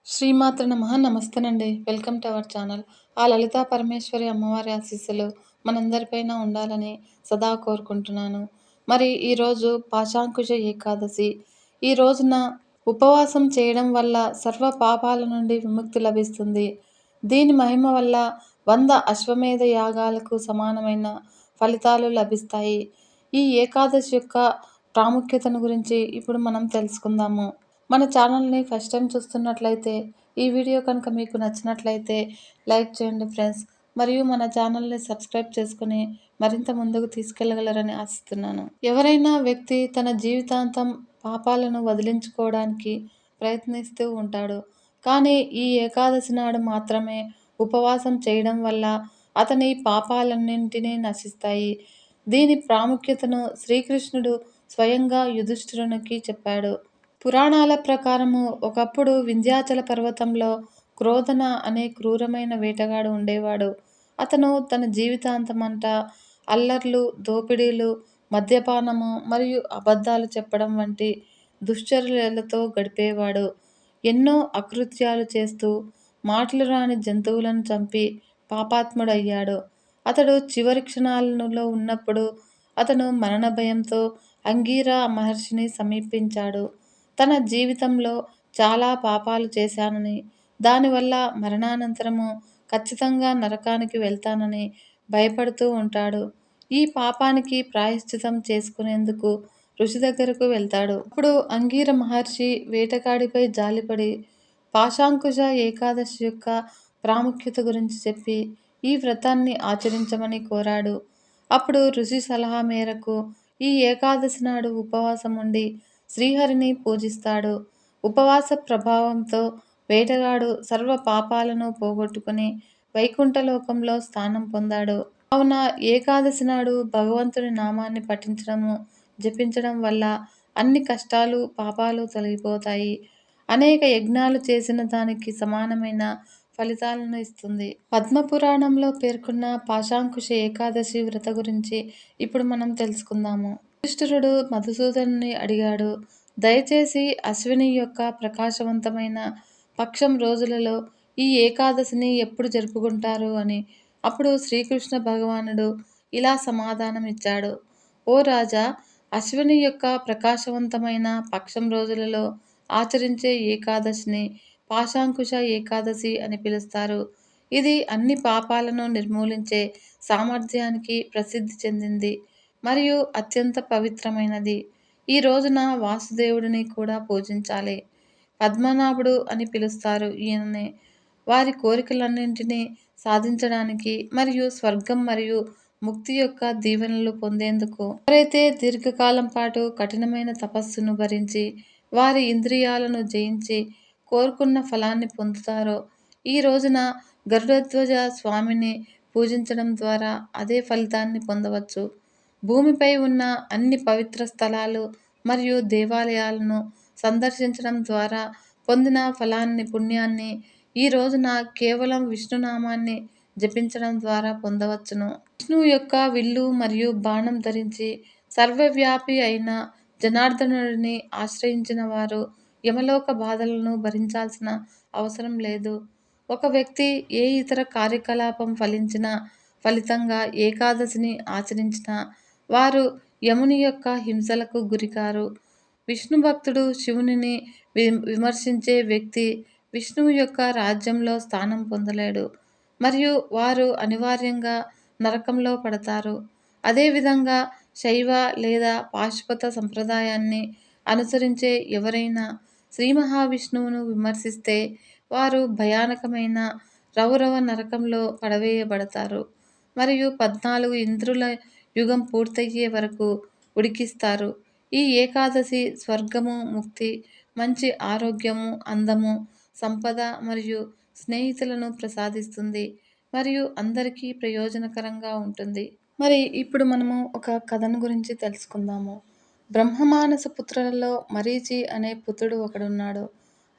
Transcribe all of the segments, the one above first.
శ్రీమాత్ర నమః నమస్తేనండి. Welcome to our channel. ఆ లలితా పరమేశ్వరి అమ్మవారి ఆశీస్సులు మనందరిపైన ఉండాలని సదా కోరుకుంటున్నాను. మరి ఈరోజు పాశాంకుశ ఏకాదశి. ఈ రోజున ఉపవాసం చేయడం వల్ల సర్వ పాపాల నుండి విముక్తి లభిస్తుంది. దీని మహిమ వల్ల 100 అశ్వమేధ యాగాలకు సమానమైన ఫలితాలు లభిస్తాయి. ఈ ఏకాదశి యొక్క ప్రాముఖ్యతను గురించి ఇప్పుడు మనం తెలుసుకుందాము. మన ఛానల్ని ఫస్ట్ టైం చూస్తున్నట్లయితే ఈ వీడియో కనుక మీకు నచ్చినట్లయితే లైక్ చేయండి ఫ్రెండ్స్. మరియు మన ఛానల్ని సబ్స్క్రైబ్ చేసుకుని మరింత ముందుకు తీసుకెళ్ళగలరని ఆశిస్తున్నాను. ఎవరైనా వ్యక్తి తన జీవితాంతం పాపాలను వదిలించుకోవడానికి ప్రయత్నిస్తూ ఉంటాడు. కానీ ఈ ఏకాదశి నాడు మాత్రమే ఉపవాసం చేయడం వల్ల అతని పాపాలన్నింటినీ నశిస్తాయి. దీని ప్రాముఖ్యతను శ్రీకృష్ణుడు స్వయంగా యుధిష్ఠిరునికి చెప్పాడు. పురాణాల ప్రకారము ఒకప్పుడు వింధ్యాచల పర్వతంలో క్రోధన అనే క్రూరమైన వేటగాడు ఉండేవాడు. అతను తన జీవితాంతమంతా అల్లర్లు, దోపిడీలు, మద్యపానము మరియు అబద్ధాలు చెప్పడం వంటి దుశ్చర్యలతో గడిపేవాడు. ఎన్నో అకృత్యాలు చేస్తూ మాటలు రాని జంతువులను చంపి పాపాత్ముడయ్యాడు. అతడు చివరి క్షణాలలో ఉన్నప్పుడు అతను మరణ భయంతో అంగీరా మహర్షిని సమీపించాడు. తన జీవితంలో చాలా పాపాలు చేశానని, దానివల్ల మరణానంతరము ఖచ్చితంగా నరకానికి వెళ్తానని భయపడుతూ ఉంటాడు. ఈ పాపానికి ప్రాయశ్చితం చేసుకునేందుకు ఋషి దగ్గరకు వెళ్తాడు. అప్పుడు అంగీర మహర్షి వేటగాడిపై జాలిపడి పాశాంకుశ ఏకాదశి యొక్క ప్రాముఖ్యత గురించి చెప్పి ఈ వ్రతాన్ని ఆచరించమని కోరాడు. అప్పుడు ఋషి సలహా మేరకు ఈ ఏకాదశి నాడు ఉపవాసం ఉండి శ్రీహరిని పూజిస్తాడు. ఉపవాస ప్రభావంతో వేటగాడు సర్వ పాపాలను పోగొట్టుకుని వైకుంఠలోకంలో స్థానం పొందాడు. కావున ఏకాదశి నాడు భగవంతుని నామాన్ని పఠించడము, జపించడం వల్ల అన్ని కష్టాలు, పాపాలు తొలగిపోతాయి. అనేక యజ్ఞాలు చేసిన దానికి సమానమైన ఫలితాలను ఇస్తుంది. పద్మపురాణంలో పేర్కొన్న పాశాంకుశ ఏకాదశి వ్రత గురించి ఇప్పుడు మనం తెలుసుకుందాము. యుధిష్ఠిరుడు మధుసూదనుని అడిగాడు, దయచేసి అశ్విని యొక్క ప్రకాశవంతమైన పక్షం రోజులలో ఈ ఏకాదశిని ఎప్పుడు జరుపుకుంటారు అని. అప్పుడు శ్రీకృష్ణ భగవానుడు ఇలా సమాధానం ఇచ్చాడు. ఓ రాజా, అశ్విని యొక్క ప్రకాశవంతమైన పక్షం రోజులలో ఆచరించే ఏకాదశిని పాశాంకుశ ఏకాదశి అని పిలుస్తారు. ఇది అన్ని పాపాలను నిర్మూలించే సామర్థ్యానికి ప్రసిద్ధి చెందింది మరియు అత్యంత పవిత్రమైనది. ఈ రోజున వాసుదేవుడిని కూడా పూజించాలి. పద్మనాభుడు అని పిలుస్తారు ఈయననే. వారి కోరికలన్నింటినీ సాధించడానికి మరియు స్వర్గం మరియు ముక్తి యొక్క దీవెనలు పొందేందుకు ఎవరైతే దీర్ఘకాలం పాటు కఠినమైన తపస్సును భరించి వారి ఇంద్రియాలను జయించి కోరుకున్న ఫలాన్ని పొందుతారో ఈ రోజున గరుడధ్వజ స్వామిని పూజించడం ద్వారా అదే ఫలితాన్ని పొందవచ్చు. భూమిపై ఉన్న అన్ని పవిత్ర స్థలాలు మరియు దేవాలయాలను సందర్శించడం ద్వారా పొందిన ఫలాన్ని, పుణ్యాన్ని ఈ రోజున కేవలం విష్ణునామాన్ని జపించడం ద్వారా పొందవచ్చును. విష్ణువు యొక్క విల్లు మరియు బాణం ధరించి సర్వవ్యాపి అయిన జనార్దనుడిని ఆశ్రయించిన వారు యమలోక బాధలను భరించాల్సిన అవసరం లేదు. ఒక వ్యక్తి ఏ ఇతర కార్యకలాపం ఫలితంగా ఏకాదశిని ఆచరించినా వారు యముని యొక్క హింసలకు గురికారు. విష్ణు భక్తుడు శివునిని విమర్శించే వ్యక్తి విష్ణువు యొక్క రాజ్యంలో స్థానం పొందలేడు మరియు వారు అనివార్యంగా నరకంలో పడతారు. అదేవిధంగా శైవ లేదా పాశుపత సంప్రదాయాన్ని అనుసరించే ఎవరైనా శ్రీ మహావిష్ణువును విమర్శిస్తే వారు భయానకమైన రౌరవ నరకంలో పడవేయబడతారు మరియు 14 ఇంద్రుల యుగం పూర్తయ్యే వరకు ఉడికిస్తారు. ఈ ఏకాదశి స్వర్గము, ముక్తి, మంచి ఆరోగ్యము, అందము, సంపద మరియు స్నేహితులను ప్రసాదిస్తుంది మరియు అందరికీ ప్రయోజనకరంగా ఉంటుంది. మరి ఇప్పుడు మనము ఒక కథను గురించి తెలుసుకుందాము. బ్రహ్మమానస పుత్రులలో మరీచి అనే పుత్రుడు ఒకడున్నాడు.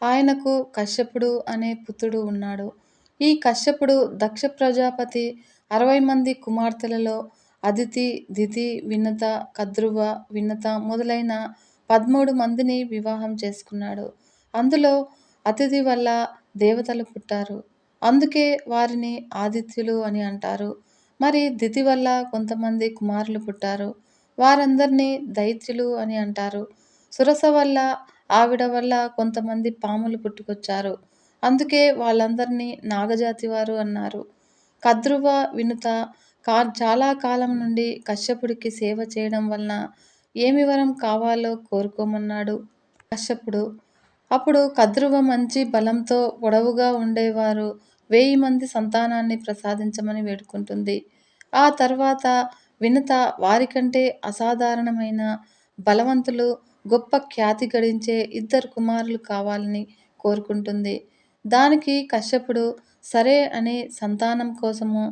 ఆయనకు కశ్యపుడు అనే పుత్రుడు ఉన్నాడు. ఈ కశ్యపుడు దక్ష ప్రజాపతి 60 మంది కుమార్తెలలో అదితి, దితి, వినత, కద్రువ, వినత మొదలైన 13 మందిని వివాహం చేసుకున్నాడు. అందులో అతిథి వల్ల దేవతలు పుట్టారు. అందుకే వారిని ఆదిత్యులు అని అంటారు. మరి దితి వల్ల కొంతమంది కుమారులు పుట్టారు. వారందరినీ దైత్యులు అని అంటారు. సురస వల్ల ఆవిడ వల్ల కొంతమంది పాములు పుట్టుకొచ్చారు. అందుకే వాళ్ళందరినీ నాగజాతి వారు అన్నారు. కద్రువ, వినుత చాలా కాలం నుండి కశ్యపుడికి సేవ చేయడం వలన ఏమి వరం కావాలో కోరుకోమన్నాడు కశ్యపుడు. అప్పుడు కద్రువ మంచి బలంతో పొడవుగా ఉండేవారు 1000 మంది సంతానాన్ని ప్రసాదించమని వేడుకుంటుంది. ఆ తర్వాత వినుత వారికంటే అసాధారణమైన బలవంతులు, గొప్ప ఖ్యాతి గడించే 2 కుమారులు కావాలని కోరుకుంటుంది. దానికి కశ్యపుడు సరే అని సంతానం కోసము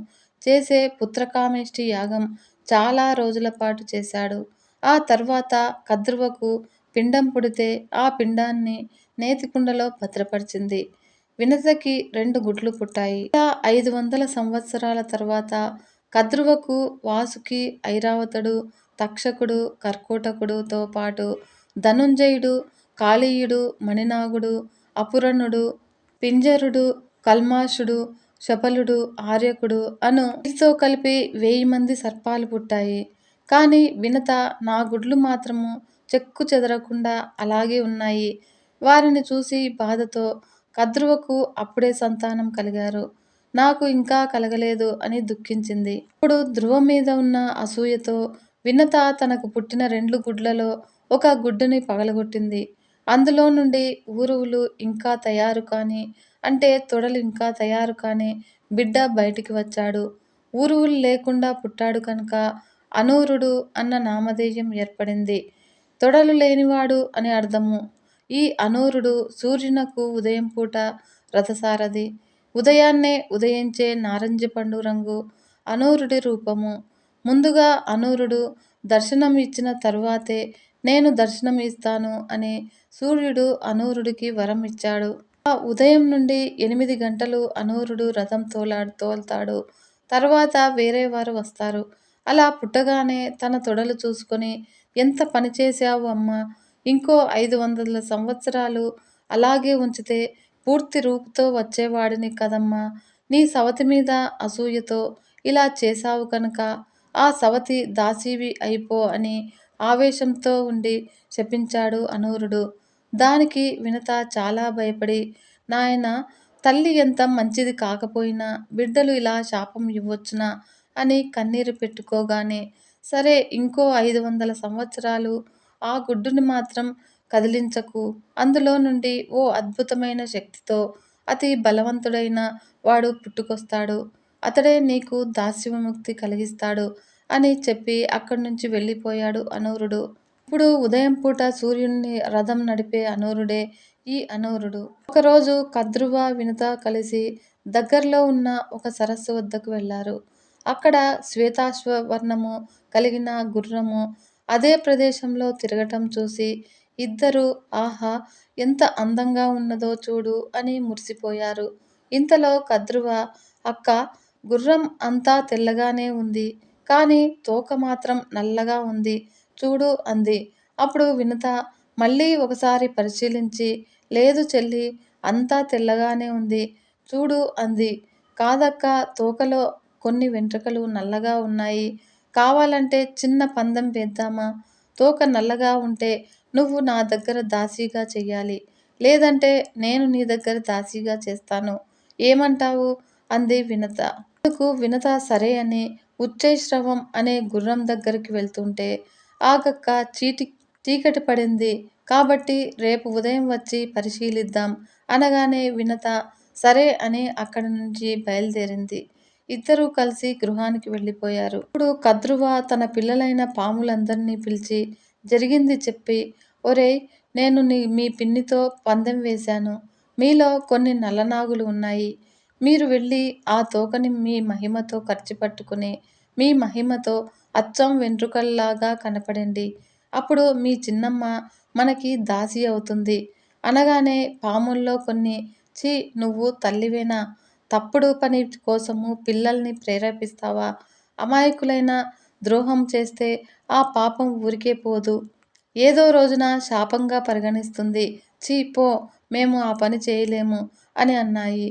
చేసే పుత్రకామేష్టి యాగం చాలా రోజుల పాటు చేశాడు. ఆ తర్వాత కద్రువకు పిండం పుడితే ఆ పిండాన్ని నేతికుండలో భద్రపరిచింది. వినతకి 2 గుడ్లు పుట్టాయి. ఇలా 500 సంవత్సరాల తర్వాత కద్రువకు వాసుకి, ఐరావతుడు, తక్షకుడు, కర్కోటకుడుతో పాటు ధనుంజయుడు, కాళీయుడు, మణినాగుడు, అపురణుడు, పింజరుడు, కల్మాషుడు, శపలుడు, ఆర్యకుడు అను వీరితో కలిపి 1000 మంది సర్పాలు పుట్టాయి. కానీ వినత నా గుడ్లు మాత్రము చెక్కు చెదరకుండా అలాగే ఉన్నాయి. వారిని చూసి బాధతో కద్రువకు అప్పుడే సంతానం కలిగారు. నాకు ఇంకా కలగలేదు అని దుఃఖించింది. ఇప్పుడు ధ్రువ మీద ఉన్న అసూయతో వినత తనకు పుట్టిన 2 గుడ్లలో ఒక గుడ్డుని పగలగొట్టింది. అందులో నుండి ఊరువులు ఇంకా తయారు కాని అంటే తొడలు ఇంకా తయారు కాని బిడ్డ బయటికి వచ్చాడు. ఊరువులు లేకుండా పుట్టాడు కనుక అనూరుడు అన్న నామధేయం ఏర్పడింది. తొడలు లేనివాడు అని అర్థము. ఈ అనూరుడు సూర్యునకు ఉదయం పూట రథసారథి. ఉదయాన్నే ఉదయించే నారింజ పండు రంగు అనూరుడి రూపము. ముందుగా అనూరుడు దర్శనం ఇచ్చిన తరువాతే నేను దర్శనం ఇస్తాను అని సూర్యుడు అనూరుడికి వరం ఇచ్చాడు. ఆ ఉదయం నుండి 8 గంటలు అనూరుడు రథం తోల్తాడు. తర్వాత వేరే వారు వస్తారు. అలా పుట్టగానే తన తొడలు చూసుకొని ఎంత పని చేశావు అమ్మా! ఇంకో 500 సంవత్సరాలు అలాగే ఉంచితే పూర్తి రూపుతో వచ్చేవాడిని కదమ్మా! నీ సవతి మీద అసూయతో ఇలా చేశావు కనుక ఆ సవతి దాసీవి అయిపో అని ఆవేశంతో ఉండి శపించాడు అనూరుడు. దానికి వినత చాలా భయపడి నాయనా! తల్లి ఎంత మంచిది కాకపోయినా బిడ్డలు ఇలా శాపం ఇవ్వొచ్చునా అని కన్నీరు పెట్టుకోగానే సరే ఇంకో 500 సంవత్సరాలు ఆ గుడ్డుని మాత్రం కదిలించకు. అందులో నుండి ఓ అద్భుతమైన శక్తితో అతి బలవంతుడైన వాడు పుట్టుకొస్తాడు. అతడే నీకు దాస్య విముక్తి కలిగిస్తాడు అని చెప్పి అక్కడి నుంచి వెళ్ళిపోయాడు అనూరుడు. ఇప్పుడు ఉదయం పూట సూర్యుని రథం నడిపే అనూరుడే ఈ అనూరుడు. ఒకరోజు కద్రువ, వినుత కలిసి దగ్గరలో ఉన్న ఒక సరస్సు వద్దకు వెళ్ళారు. అక్కడ శ్వేతాశ్వవర్ణము కలిగిన గుర్రము అదే ప్రదేశంలో తిరగటం చూసి ఇద్దరూ ఆహా! ఎంత అందంగా ఉన్నదో చూడు అని మురిసిపోయారు. ఇంతలో కద్రువ అక్కా! గుర్రం అంతా తెల్లగానే ఉంది. కానీ తోక మాత్రం నల్లగా ఉంది చూడు అంది. అప్పుడు వినుత మళ్ళీ ఒకసారి పరిశీలించి లేదు చెల్లి అంతా తెల్లగానే ఉంది చూడు అంది. కాదక్కా! తోకలో కొన్ని వెంట్రుకలు నల్లగా ఉన్నాయి. కావాలంటే చిన్న పందెం వేద్దామా? తోక నల్లగా ఉంటే నువ్వు నా దగ్గర దాసీగా చెయ్యాలి. లేదంటే నేను నీ దగ్గర దాసీగా చేస్తాను. ఏమంటావు? అంది వినత. అందుకు వినత సరే అని ఉచ్చైశ్రవం అనే గుర్రం దగ్గరికి వెళ్తుంటే ఆగక్క చీకటి పడింది కాబట్టి రేపు ఉదయం వచ్చి పరిశీలిద్దాం అనగానే వినత సరే అని అక్కడి నుంచి బయలుదేరింది. ఇద్దరూ కలిసి గృహానికి వెళ్ళిపోయారు. ఇప్పుడు కద్రువ తన పిల్లలైన పాములందరినీ పిలిచి జరిగింది చెప్పి ఒరేయ్! నేను మీ పిన్నితో పందెం వేశాను. మీలో కొన్ని నల్లనాగులు ఉన్నాయి. మీరు వెళ్ళి ఆ తోకని మీ మహిమతో ఖర్చుపట్టుకుని మీ మహిమతో అచ్చం వెంట్రుకల్లాగా కనపడండి. అప్పుడు మీ చిన్నమ్మ మనకి దాసీ అవుతుంది. అనగానే పాముల్లో కొన్ని ఛీ! నువ్వు తల్లివేనా? తప్పుడు పని కోసము పిల్లల్ని ప్రేరేపిస్తావా? అమాయకులైన ద్రోహం చేస్తే ఆ పాపం ఊరికే పోదు. ఏదో రోజున శాపంగా పరిగణిస్తుంది. ఛీ పో! మేము ఆ పని చేయలేము అని అన్నాయి.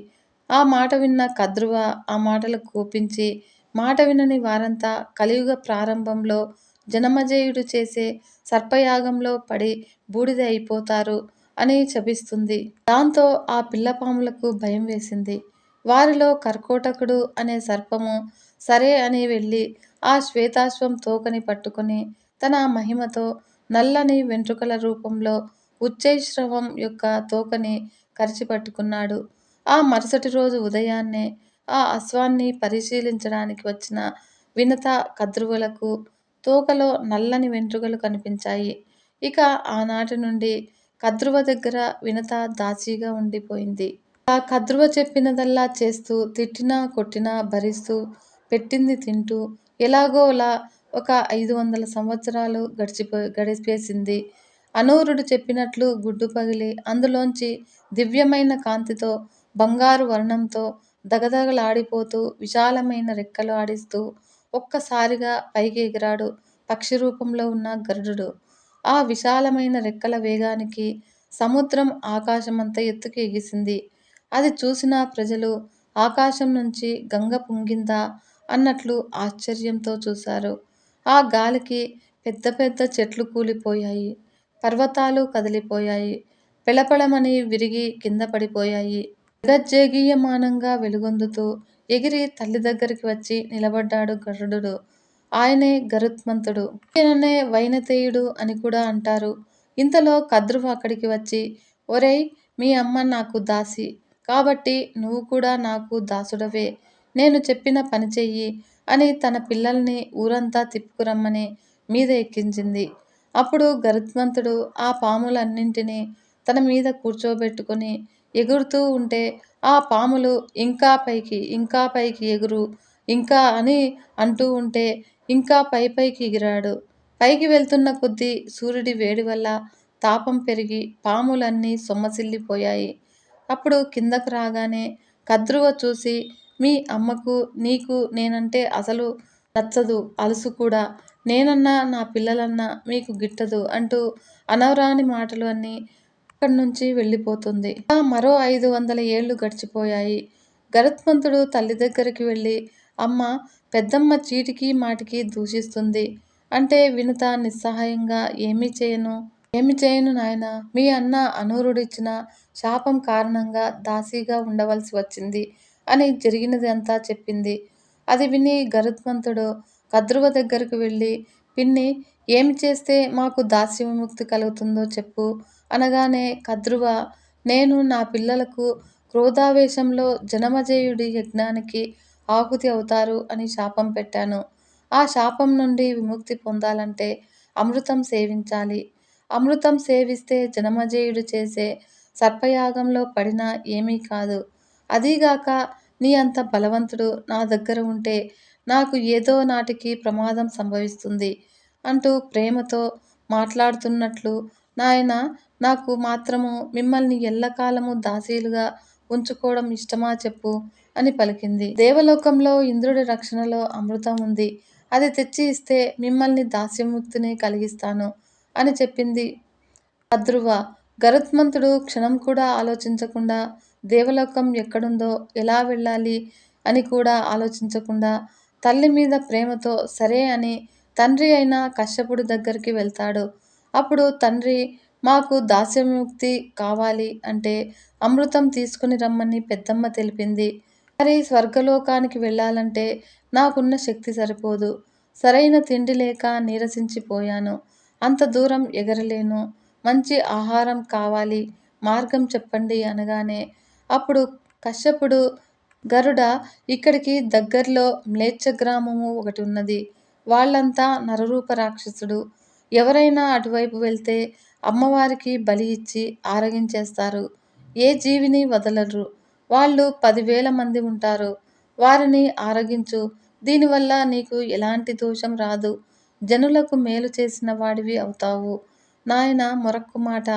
ఆ మాట విన్న కద్రువ ఆ మాటలకు కోపించి, మాట వినని వారంతా కలియుగ ప్రారంభంలో జనమేజయుడు చేసే సర్పయాగంలో పడి బూడిద అయిపోతారు అని శపిస్తుంది. దాంతో ఆ పిల్లపాములకు భయం వేసింది. వారిలో కర్కోటకుడు అనే సర్పము సరే అని వెళ్ళి ఆ శ్వేతాశ్వం తోకని పట్టుకొని తన మహిమతో నల్లని వెంట్రుకల రూపంలో ఉచ్చైశ్రవం యొక్క తోకని కరిచిపట్టుకున్నాడు. ఆ మరుసటి రోజు ఉదయాన్నే ఆ అశ్వాన్ని పరిశీలించడానికి వచ్చిన వినత కద్రువులకు తోకలో నల్లని వెంట్రుకలు కనిపించాయి. ఇక ఆనాటి నుండి కద్రువ దగ్గర వినత దాసీగా ఉండిపోయింది. ఆ కద్రువ చెప్పినదల్లా చేస్తూ, తిట్టినా కొట్టినా భరిస్తూ, పెట్టింది తింటూ ఎలాగోలా ఒక 500 సంవత్సరాలు గడిపేసింది. అనూరుడు చెప్పినట్లు గుడ్డు పగిలి అందులోంచి దివ్యమైన కాంతితో బంగారు వర్ణంతో దగదగలాడిపోతూ విశాలమైన రెక్కలు ఆడిస్తూ ఒక్కసారిగా పైకి ఎగిరాడు పక్షి రూపంలో ఉన్న గరుడుడు. ఆ విశాలమైన రెక్కల వేగానికి సముద్రం ఆకాశమంత ఎత్తుకి ఎగిసింది. అది చూసిన ప్రజలు ఆకాశం నుంచి గంగ పొంగిందా అన్నట్లు ఆశ్చర్యంతో చూశారు. ఆ గాలికి పెద్ద పెద్ద చెట్లు కూలిపోయాయి. పర్వతాలు కదిలిపోయాయి. పెళపెళమని విరిగి కింద పడిపోయాయి. జగజ్జేగీయమానంగా వెలుగొందుతూ ఎగిరి తల్లి దగ్గరికి వచ్చి నిలబడ్డాడు గరుడుడు. ఆయనే గరుత్మంతుడు. ఈయననే వైనతేయుడు అని కూడా అంటారు. ఇంతలో కద్రువ అక్కడికి వచ్చి, ఒరేయ్, మీ అమ్మ నాకు దాసి. కాబట్టి నువ్వు కూడా నాకు దాసుడవే. నేను చెప్పిన పని చెయ్యి అని తన పిల్లల్ని ఊరంతా తిప్పుకురమ్మని మీద ఎక్కించింది. అప్పుడు గరుత్మంతుడు ఆ పాములన్నింటినీ తన మీద కూర్చోబెట్టుకొని ఎగురుతూ ఉంటే ఆ పాములు ఇంకా పైకి, ఇంకా పైకి ఎగురు, ఇంకా అని అంటూ ఉంటే ఇంకా పైకి ఎగిరాడు. పైకి వెళ్తున్న కొద్దీ సూర్యుడి వేడి వల్ల తాపం పెరిగి పాములన్నీ సొమ్మసిల్లిపోయాయి. అప్పుడు కిందకు రాగానే కద్రువ చూసి, మీ అమ్మకు నీకు నేనంటే అసలు నచ్చదు, అలుసు కూడా. నేనన్నా నా పిల్లలన్నా మీకు గిట్టదు అంటూ అనవరాని మాటలు అన్నీ అక్కడి నుంచి వెళ్ళిపోతుంది. ఇలా మరో 500 ఏళ్లు గడిచిపోయాయి. గరుత్మంతుడు తల్లి దగ్గరికి వెళ్ళి, అమ్మ, పెద్దమ్మ చీటికి మాటికి దూషిస్తుంది అంటే వినుత నిస్సహాయంగా ఏమి చేయను నాయనా, మీ అన్న అనూరుడిచ్చిన శాపం కారణంగా దాసీగా ఉండవలసి వచ్చింది అని జరిగినదంతా చెప్పింది. అది విని గరుత్మంతుడు కద్రువ దగ్గరకు వెళ్ళి, పిన్ని, ఏమి చేస్తే మాకు దాస్య విముక్తి కలుగుతుందో చెప్పు అనగానే కద్రువ, నేను నా పిల్లలకు క్రోధావేశంలో జనమేజయుడి యజ్ఞానికి ఆహుతి అవుతారు అని శాపం పెట్టాను. ఆ శాపం నుండి విముక్తి పొందాలంటే అమృతం సేవించాలి. అమృతం సేవిస్తే జనమేజయుడు చేసే సర్పయాగంలో పడినా ఏమీ కాదు. అదీగాక నీ అంత బలవంతుడు నా దగ్గర ఉంటే నాకు ఏదో నాటికి ప్రమాదం సంభవిస్తుంది అంటూ ప్రేమతో మాట్లాడుతున్నట్లు, నాయనా, నాకు మాత్రము మిమ్మల్ని ఎల్లకాలము దాసీలుగా ఉంచుకోవడం ఇష్టమా చెప్పు అని పలికింది. దేవలోకంలో ఇంద్రుడి రక్షణలో అమృతం ఉంది. అది తెచ్చి ఇస్తే మిమ్మల్ని దాస్యముక్తిని కలిగిస్తాను అని చెప్పింది కద్రువ. గరుత్మంతుడు క్షణం కూడా ఆలోచించకుండా, దేవలోకం ఎక్కడుందో, ఎలా వెళ్ళాలి అని కూడా ఆలోచించకుండా తల్లి మీద ప్రేమతో సరే అని తండ్రి అయిన కశ్యపుడి దగ్గరికి వెళ్తాడు. అప్పుడు తండ్రి, మాకు దాస్యవిముక్తి కావాలి అంటే అమృతం తీసుకుని రమ్మని పెద్దమ్మ తెలిపింది. మరి స్వర్గలోకానికి వెళ్ళాలంటే నాకున్న శక్తి సరిపోదు. సరైన తిండి లేక నీరసించిపోయాను. అంత దూరం ఎగరలేను. మంచి ఆహారం కావాలి, మార్గం చెప్పండి అనగానే అప్పుడు కశ్యపుడు, గరుడ, ఇక్కడికి దగ్గర్లో మ్లేచ్ఛ గ్రామము ఒకటి ఉన్నది. వాళ్ళంతా నరరూప రాక్షసుడు. ఎవరైనా అటువైపు వెళ్తే అమ్మవారికి బలి ఇచ్చి ఆరగించేస్తారు. ఏ జీవిని వదలరు. వాళ్ళు 10,000 మంది ఉంటారు. వారిని ఆరగించు. దీనివల్ల నీకు ఎలాంటి దోషం రాదు. జనులకు మేలు చేసిన వాడివి అవుతావు. నాయన, మరొక్క మాట.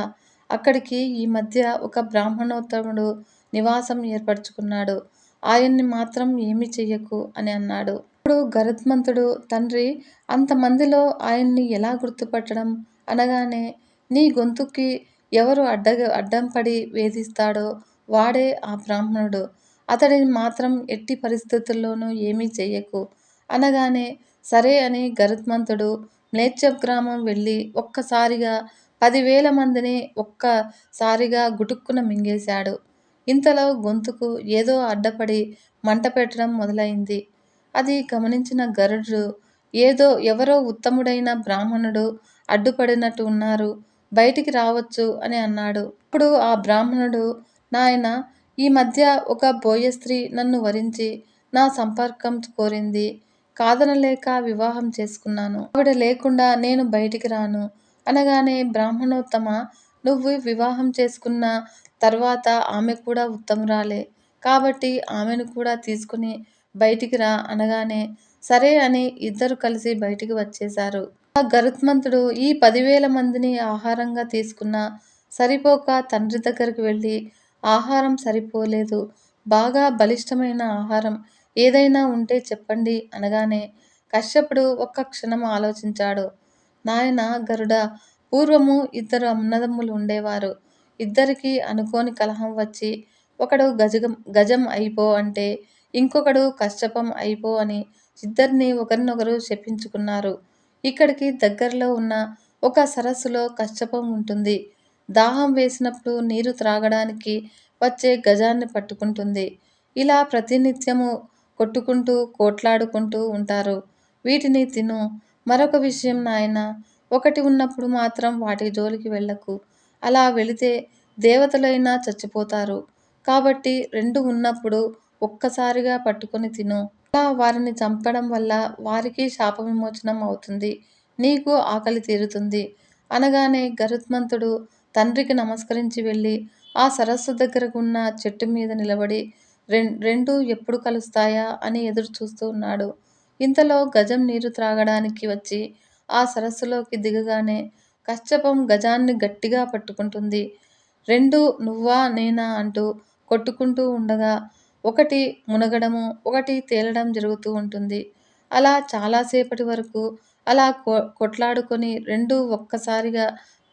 అక్కడికి ఈ మధ్య ఒక బ్రాహ్మణోత్తముడు నివాసం ఏర్పరచుకున్నాడు. ఆయన్ని మాత్రం ఏమీ చెయ్యకు అని అన్నాడు. ఇప్పుడు గరుత్మంతుడు, తండ్రి, అంతమందిలో ఆయన్ని ఎలా గుర్తుపట్టడం అనగానే, నీ గొంతుకి ఎవరు అడ్డం పడి వేధిస్తాడో వాడే ఆ బ్రాహ్మణుడు. అతడిని మాత్రం ఎట్టి పరిస్థితుల్లోనూ ఏమీ చెయ్యకు అనగానే సరే అని గరుత్మంతుడు మ్లేచ్ఛగ్రామం వెళ్ళి ఒక్కసారిగా 10,000 మందిని ఒక్కసారిగా గుటుక్కున మింగేశాడు. ఇంతలో గొంతుకు ఏదో అడ్డపడి మంట పెట్టడం మొదలైంది. అది గమనించిన గరుడు ఎవరో ఉత్తముడైన బ్రాహ్మణుడు అడ్డుపడినట్టు ఉన్నారు, బయటికి రావచ్చు అని అన్నాడు. అప్పుడు ఆ బ్రాహ్మణుడు, నాయనా, ఈ మధ్య ఒక బోయ స్త్రీ నన్ను వరించి నా సంపర్కం కోరింది. కాదనలేక వివాహం చేసుకున్నాను. ఆవిడ లేకుండా నేను బయటికి రాను అనగానే, బ్రాహ్మణోత్తమా, నువ్వు వివాహం చేసుకున్న తర్వాత ఆమె కూడా ఉత్తమురాలే. కాబట్టి ఆమెను కూడా తీసుకుని బయటికి రా అనగానే సరే అని ఇద్దరు కలిసి బయటికి వచ్చేశారు. ఆ గరుత్మంతుడు ఈ 10,000 మందిని ఆహారంగా తీసుకున్నా సరిపోక తండ్రి దగ్గరికి వెళ్ళి, ఆహారం సరిపోలేదు, బాగా బలిష్టమైన ఆహారం ఏదైనా ఉంటే చెప్పండి అనగానే కశ్యపుడు ఒక్క క్షణం ఆలోచించాడు. నాయనా గరుడా, పూర్వము ఇద్దరు అన్నదమ్ములు ఉండేవారు. ఇద్దరికీ అనుకోని కలహం వచ్చి ఒకడు గజం అయిపో అంటే ఇంకొకడు కశ్యపం అయిపో అని ఇద్దరిని ఒకరినొకరు శపించుకున్నారు. ఇక్కడికి దగ్గరలో ఉన్న ఒక సరస్సులో కశ్యపం ఉంటుంది. దాహం వేసినప్పుడు నీరు త్రాగడానికి వచ్చే గజాన్ని పట్టుకుంటుంది. ఇలా ప్రతినిత్యము కొట్టుకుంటూ కోట్లాడుకుంటూ ఉంటారు. వీటిని తిను. మరొక విషయం నాయనా, ఒకటి ఉన్నప్పుడు మాత్రం వాటి జోలికి వెళ్ళకు. అలా వెళితే దేవతలైనా చచ్చిపోతారు. కాబట్టి రెండు ఉన్నప్పుడు ఒక్కసారిగా పట్టుకొని తిను. అలా వారిని చంపడం వల్ల వారికి శాప విమోచనం అవుతుంది. నీకు ఆకలి తీరుతుంది అనగానే గరుత్మంతుడు తండ్రికి నమస్కరించి వెళ్ళి ఆ సరస్సు దగ్గరకు ఉన్న చెట్టు మీద నిలబడి రెండూ ఎప్పుడు కలుస్తాయా అని ఎదురు చూస్తూ ఉన్నాడు. ఇంతలో గజం నీరు త్రాగడానికి వచ్చి ఆ సరస్సులోకి దిగగానే కశ్యపం గజాన్ని గట్టిగా పట్టుకుంటుంది. రెండు నువ్వా నేనా అంటూ కొట్టుకుంటూ ఉండగా ఒకటి మునగడము, ఒకటి తేలడం జరుగుతూ ఉంటుంది. అలా చాలాసేపటి వరకు అలా కొట్లాడుకొని రెండూ ఒక్కసారిగా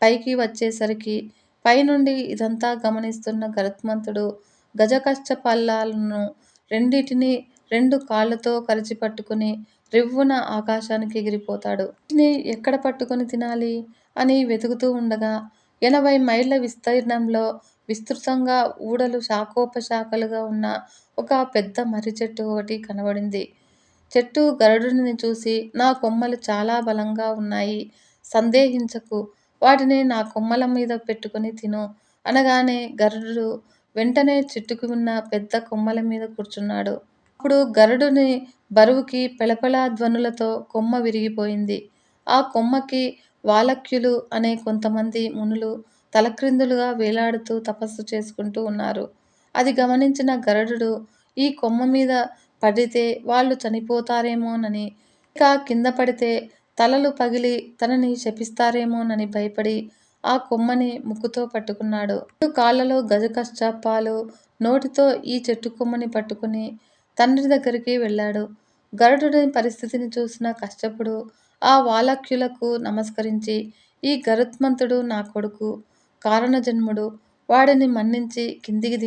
పైకి వచ్చేసరికి పైనుండి ఇదంతా గమనిస్తున్న గరుత్మంతుడు గజకచ్చపల్లాలను రెండిటిని రెండు కాళ్ళతో కరిచి పట్టుకుని రివ్వున ఆకాశానికి ఎగిరిపోతాడు. వీటిని ఎక్కడ పట్టుకొని తినాలి అని వెతుకుతూ ఉండగా 80 మైళ్ళ విస్తీర్ణంలో విస్తృతంగా ఊడలు శాఖోపశాఖలుగా ఉన్న ఒక పెద్ద మర్రి చెట్టు ఒకటి కనబడింది. చెట్టు గరుడుని చూసి, నా కొమ్మలు చాలా బలంగా ఉన్నాయి, సందేహించకు, వాటిని నా కొమ్మల మీద పెట్టుకొని తిను అనగానే గరుడు వెంటనే చెట్టుకు ఉన్న పెద్ద కొమ్మల మీద కూర్చున్నాడు. అప్పుడు గరుడుని బరువుకి పెళపెళ ధ్వనులతో కొమ్మ విరిగిపోయింది. ఆ కొమ్మకి వాలక్యులు అనే కొంతమంది మునులు తలక్రిందులుగా వేలాడుతూ తపస్సు చేసుకుంటూ ఉన్నారు. అది గమనించిన గరుడు ఈ కొమ్మ మీద పడితే వాళ్ళు చనిపోతారేమోనని, ఇక కింద పడితే తలలు పగిలి తనని శపిస్తారేమోనని భయపడి ఆ కొమ్మని ముక్కుతో పట్టుకున్నాడు. రెండు కాళ్ళలో గజకచ్చపాలు, నోటితో ఈ చెట్టు కొమ్మని పట్టుకుని తండ్రి దగ్గరికి వెళ్ళాడు. గరుడుని పరిస్థితిని చూసిన కశ్యపుడు ఆ వాలక్యులకు నమస్కరించి, ఈ గరుత్మంతుడు నా కొడుకు, కారణజన్ముడు, వాడిని మన్నించి కిందికి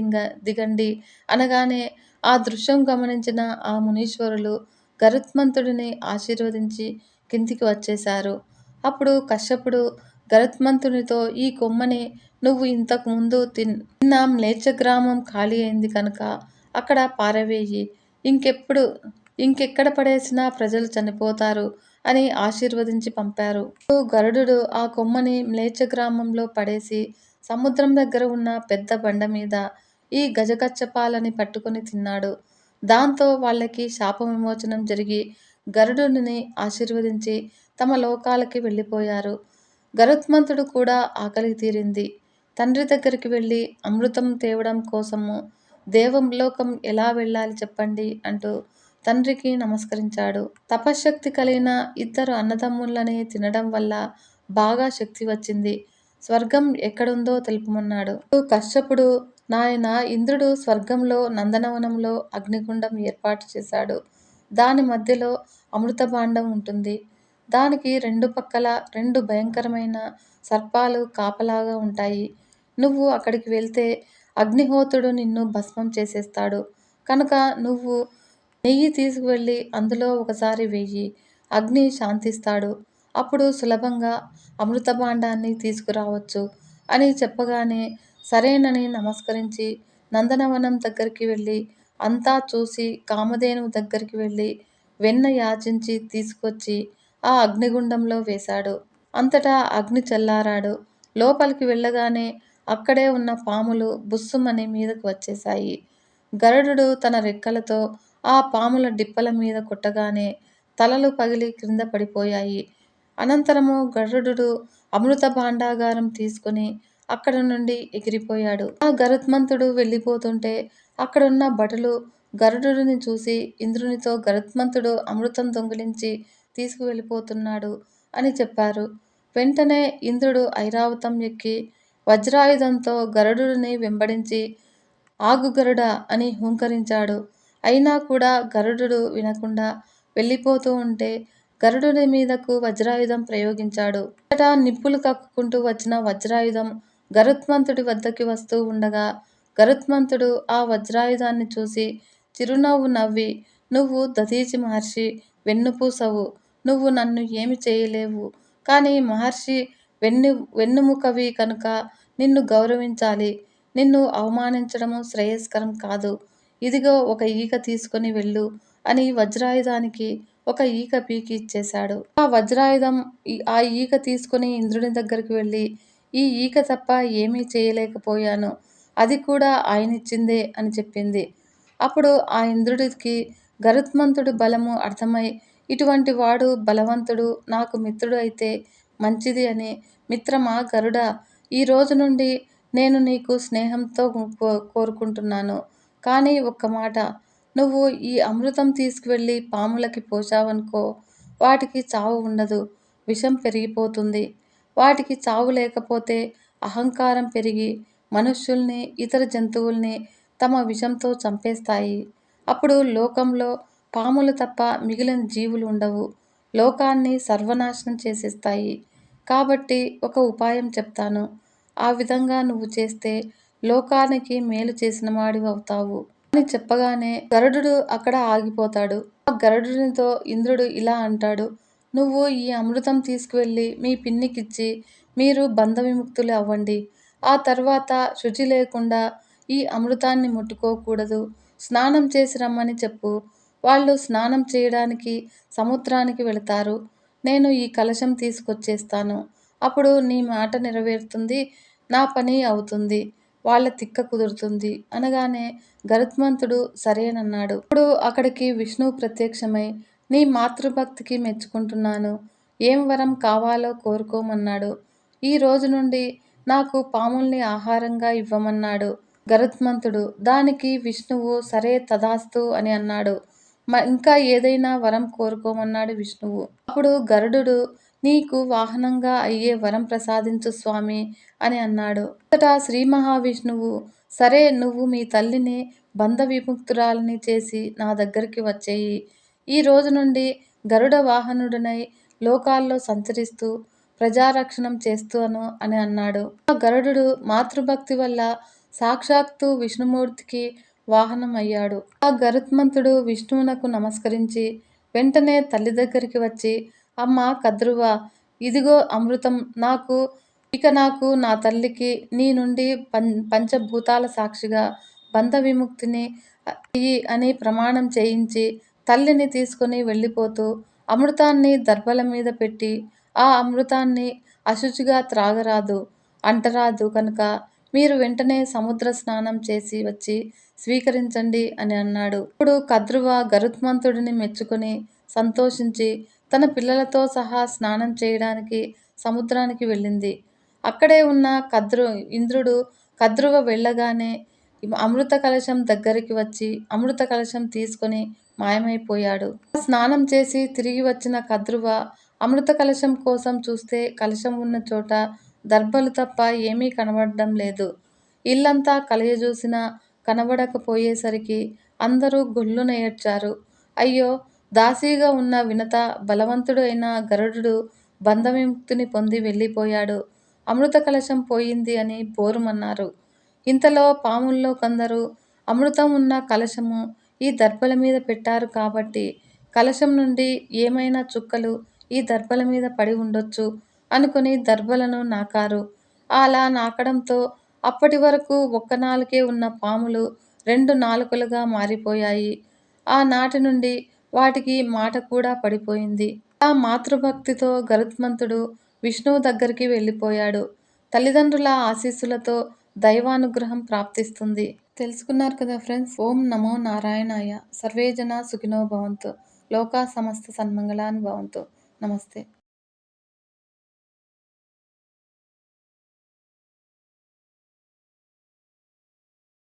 దిగండి అనగానే ఆ దృశ్యం గమనించిన ఆ మునీశ్వరులు గరుత్మంతుడిని ఆశీర్వదించి కిందికి వచ్చేశారు. అప్పుడు కశ్యపుడు గరుత్మంతునితో, ఈ కొమ్మని నువ్వు ఇంతకు ముందు తిన్న మ్లేచ్ఛగ్రామం ఖాళీ అయింది కనుక అక్కడ పారవేయి, ఇంకెక్కడ పడేసినా ప్రజలు చనిపోతారు అని ఆశీర్వదించి పంపారు. అప్పుడు గరుడు ఆ కొమ్మని మ్లేచ్ఛగ్రామంలో పడేసి సముద్రం దగ్గర ఉన్న పెద్ద బండ మీద ఈ గజకచ్చపాలని పట్టుకొని తిన్నాడు. దాంతో వాళ్ళకి శాప విమోచనం జరిగి గరుడుని ఆశీర్వదించి తమ లోకాలకి వెళ్ళిపోయారు. గరుత్మంతుడు కూడా ఆకలి తీరింది. తండ్రి దగ్గరికి వెళ్ళి అమృతం తేవడం కోసము దేవలోకం ఎలా వెళ్ళాలి చెప్పండి అంటూ తండ్రికి నమస్కరించాడు. తపశ్శక్తి కలిగిన ఇద్దరు అన్నదమ్ములని తినడం వల్ల బాగా శక్తి వచ్చింది. స్వర్గం ఎక్కడుందో తెలుపమన్నాడు. కశ్యపుడు, నాయనా, ఇంద్రుడు స్వర్గంలో నందనవనంలో అగ్నిగుండం ఏర్పాటు చేశాడు. దాని మధ్యలో అమృత భాండం ఉంటుంది. దానికి రెండు పక్కల రెండు భయంకరమైన సర్పాలు కాపలాగా ఉంటాయి. నువ్వు అక్కడికి వెళ్తే అగ్నిహోత్రుడు నిన్ను భస్మం చేసేస్తాడు. కనుక నువ్వు నెయ్యి తీసుకువెళ్ళి అందులో ఒకసారి వెయ్యి. అగ్ని శాంతిస్తాడు. అప్పుడు సులభంగా అమృత భాండాన్ని తీసుకురావచ్చు అని చెప్పగానే సరేనని నమస్కరించి నందనవనం దగ్గరికి వెళ్ళి అంతా చూసి కామధేనువు దగ్గరికి వెళ్ళి వెన్న యాచించి తీసుకొచ్చి ఆ అగ్నిగుండంలో వేశాడు. అంతటా అగ్ని చల్లారాడు. లోపలికి వెళ్ళగానే అక్కడే ఉన్న పాములు బుస్సుమని మీదకు వచ్చేశాయి. గరుడుడు తన రెక్కలతో ఆ పాముల డిప్పల మీద కొట్టగానే తలలు పగిలి క్రింద పడిపోయాయి. అనంతరము గరుడుడు అమృత భాండాగారం తీసుకుని అక్కడ నుండి ఎగిరిపోయాడు. ఆ గరుత్మంతుడు వెళ్ళిపోతుంటే అక్కడున్న భటులు గరుడుని చూసి ఇంద్రునితో గరుత్మంతుడు అమృతం దొంగిలించి తీసుకువెళ్ళిపోతున్నాడు అని చెప్పారు. వెంటనే ఇంద్రుడు ఐరావతం ఎక్కి వజ్రాయుధంతో గరుడుని వెంబడించి ఆగు గరుడా అని హూంకరించాడు. అయినా కూడా గరుడుడు వినకుండా వెళ్ళిపోతూ ఉంటే గరుడుని మీదకు వజ్రాయుధం ప్రయోగించాడు. అంతటా నిప్పులు కక్కుకుంటూ వచ్చిన వజ్రాయుధం గరుత్మంతుడి వద్దకి వస్తూ ఉండగా గరుత్మంతుడు ఆ వజ్రాయుధాన్ని చూసి చిరునవ్వు నవ్వి, నువ్వు దధీచి మహర్షి వెన్నుపూసవు. నువ్వు నన్ను ఏమి చేయలేవు. కానీ మహర్షి వెన్నుముకవి కనుక నిన్ను గౌరవించాలి. నిన్ను అవమానించడము శ్రేయస్కరం కాదు. ఇదిగో ఒక ఈక తీసుకొని వెళ్ళు అని వజ్రాయుధానికి ఒక ఈక పీకి ఇచ్చేశాడు. ఆ వజ్రాయుధం ఆ ఈక తీసుకుని ఇంద్రుని దగ్గరికి వెళ్ళి, ఈ ఈక తప్ప ఏమీ చేయలేకపోయాను. అది కూడా ఆయనిచ్చిందే అని చెప్పింది. అప్పుడు ఆ ఇంద్రుడికి గరుత్మంతుడి బలము అర్థమై, ఇటువంటి వాడు బలవంతుడు నాకు మిత్రుడు అయితే మంచిది అని, మిత్రమా గరుడా, ఈ రోజు నుండి నేను నీకు స్నేహంతో కోరుకుంటున్నాను. కానీ ఒక్క మాట, నువ్వు ఈ అమృతం తీసుకువెళ్ళి పాములకి పోశావనుకో, వాటికి చావు ఉండదు, విషం పెరిగిపోతుంది. వాటికి చావు లేకపోతే అహంకారం పెరిగి మనుష్యుల్ని, ఇతర జంతువుల్ని తమ విషంతో చంపేస్తాయి. అప్పుడు లోకంలో పాములు తప్ప మిగిలిన జీవులు ఉండవు. లోకాన్ని సర్వనాశనం చేసేస్తాయి. కాబట్టి ఒక ఉపాయం చెప్తాను. ఆ విధంగా నువ్వు చేస్తే లోకానికి మేలు చేసిన వాడివి అవుతావు అని చెప్పగానే గరుడుడు అక్కడ ఆగిపోతాడు. ఆ గరుడునితో ఇంద్రుడు ఇలా అంటాడు, నువ్వు ఈ అమృతం తీసుకువెళ్ళి మీ పిన్నికిచ్చి మీరు బంధ విముక్తులు అవ్వండి. ఆ తర్వాత శుచి లేకుండా ఈ అమృతాన్ని ముట్టుకోకూడదు. స్నానం చేసి రమ్మని చెప్పు. వాళ్ళు స్నానం చేయడానికి సముద్రానికి వెళతారు. నేను ఈ కలశం తీసుకొచ్చేస్తాను. అప్పుడు నీ మాట నెరవేరుతుంది, నా పని అవుతుంది, వాళ్ళ తిక్క కుదురుతుంది అనగానే గరుత్మంతుడు సరేనన్నాడు. ఇప్పుడు అక్కడికి విష్ణువు ప్రత్యక్షమై, నీ మాతృభక్తికి మెచ్చుకుంటున్నాను. ఏం వరం కావాలో కోరుకోమన్నాడు. ఈ రోజు నుండి నాకు పాముల్ని ఆహారంగా ఇవ్వమన్నాడు గరుత్మంతుడు. దానికి విష్ణువు సరే తదాస్తు అని అన్నాడు. ఇంకా ఏదైనా వరం కోరుకోమన్నాడు విష్ణువు. అప్పుడు గరుడుడు, నీకు వాహనంగా అయ్యే వరం ప్రసాదించు స్వామి అని అన్నాడు. అంతటా శ్రీ మహావిష్ణువు, సరే నువ్వు మీ తల్లిని బంధ విముక్తురాలిని చేసి నా దగ్గరికి వచ్చేయి. ఈ రోజు నుండి గరుడ వాహనుడనై లోకాల్లో సంచరిస్తూ ప్రజారక్షణం చేస్తాను అని అన్నాడు. ఆ గరుడు మాతృభక్తి వల్ల సాక్షాత్తు విష్ణుమూర్తికి వాహనం అయ్యాడు. ఆ గరుత్మంతుడు విష్ణువునకు నమస్కరించి వెంటనే తల్లి దగ్గరికి వచ్చి, అమ్మ కద్రువ, ఇదిగో అమృతం, నాకు నా తల్లికి నీ నుండి పంచభూతాల సాక్షిగా బంధ విముక్తిని అయ్యి అని ప్రమాణం చేయించి తల్లిని తీసుకుని వెళ్ళిపోతూ అమృతాన్ని దర్భల మీద పెట్టి, ఆ అమృతాన్ని అశుచిగా త్రాగరాదు, అంటరాదు కనుక మీరు వెంటనే సముద్ర స్నానం చేసి వచ్చి స్వీకరించండి అని అన్నాడు. ఇప్పుడు కద్రువ గరుత్మంతుడిని మెచ్చుకొని సంతోషించి తన పిల్లలతో సహా స్నానం చేయడానికి సముద్రానికి వెళ్ళింది. అక్కడే ఉన్న ఇంద్రుడు కద్రువ వెళ్ళగానే అమృత కలశం దగ్గరికి వచ్చి అమృత కలశం తీసుకొని మాయమైపోయాడు. స్నానం చేసి తిరిగి వచ్చిన కద్రువ అమృత కలశం కోసం చూస్తే కలశం ఉన్న చోట దర్భలు తప్ప ఏమీ కనబడడం లేదు. ఇల్లంతా కలయజూసినా కనబడకపోయేసరికి అందరూ గొల్లున ఏడ్చారు. అయ్యో, దాసీగా ఉన్న వినత బలవంతుడు అయిన గరుడు బంధ విముక్తిని పొంది వెళ్ళిపోయాడు. అమృత కలశం పోయింది అని బోరుమన్నారు. ఇంతలో పాముల్లో కొందరు అమృతం ఉన్న కలశము ఈ దర్భల మీద పెట్టారు కాబట్టి కలశం నుండి ఏమైనా చుక్కలు ఈ దర్భల మీద పడి ఉండొచ్చు అనుకుని దర్భలను నాకారు. అలా నాకడంతో అప్పటి వరకు ఒక్క నాలుకే ఉన్న పాములు 2 నాలుకలుగా మారిపోయాయి. ఆనాటి నుండి వాటికి మాట కూడా పడిపోయింది. ఆ మాతృభక్తితో గరుత్మంతుడు విష్ణువు దగ్గరికి వెళ్ళిపోయాడు. తల్లిదండ్రుల ఆశీస్సులతో దైవానుగ్రహం ప్రాప్తిస్తుంది. తెలుసుకున్నారు కదా ఫ్రెండ్స్. ఓం నమో నారాయణాయ. సర్వే జనా సుఖినో భవంతు. లోకా సమస్త సన్మంగళాని భవంతు. నమస్తే.